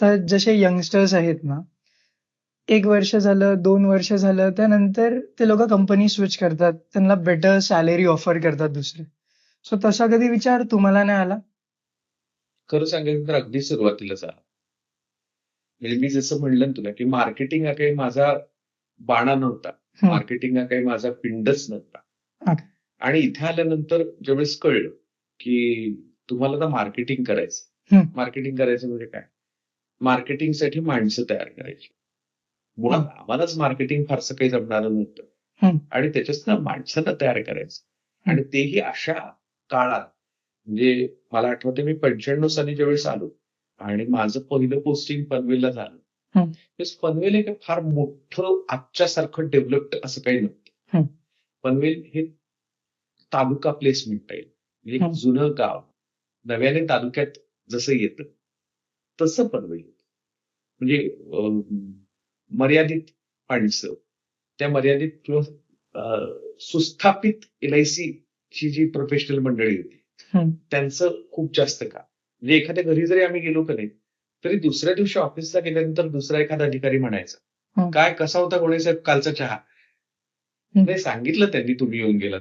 आता जसे यंगस्टर्स आहेत ना, 1 वर्ष झालं, 2 वर्ष झालं, त्यानंतर ते लोकं कंपनी स्विच करतात. त्यांना बेटर सॅलरी ऑफर करतात दुसरे. सो तसा कधी विचार तुम्हाला नाही आला? खरं सांगायचं तर अगदी सुरुवातीला झाला. म्हणजे मी जसं म्हणलं ना तुला, की मार्केटिंग हा काही माझा बाणा नव्हता. हं. मार्केटिंग हा काही माझा पिंडच नव्हता. ओके. आणि इथे आल्यानंतर ज्यावेळेस कळलं, की तुम्हाला आता मार्केटिंग करायचं. हं. मार्केटिंग करायचं म्हणजे काय? मार्केटिंगसाठी माणसं तयार करायची. मुळात आम्हालाच मार्केटिंग फारसं काही जमणारं नव्हतं. हं. आणि त्याच्यातनं माणसांना तयार करायचं. हं. आणि तेही अशा काळात, म्हणजे मला आठवतंय मी 95 साली ज्यावेळेस आलो आणि माझं पहिलं पोस्टिंग पनवेलला झालं. हं. पनवेल हे काही फार मोठं आजच्यासारखं डेव्हलप्ड असं काही नव्हतं. हं. पनवेल हे तालुका प्लेस म्हणता येईल. म्हणजे एक हं. जुनं गाव. नव्याने तालुक्यात जसं येतं, तसं पनवेल होतं. म्हणजे मर्यादित माणसं, त्या मर्यादित किंवा सुस्थापित LIC ची जी प्रोफेशनल मंडळी होती, हं. त्यांचं खूप जास्त काम. म्हणजे एखाद्या घरी जरी आम्ही गेलो का नाही, तरी दुसऱ्या दिवशी ऑफिसला गेल्यानंतर दुसरा एखादा अधिकारी म्हणायचा, हं. काय कसा होता गोळे साहेब कालचा चहा? हं. नाही सांगितलं त्यांनी तुम्ही येऊन गेलात.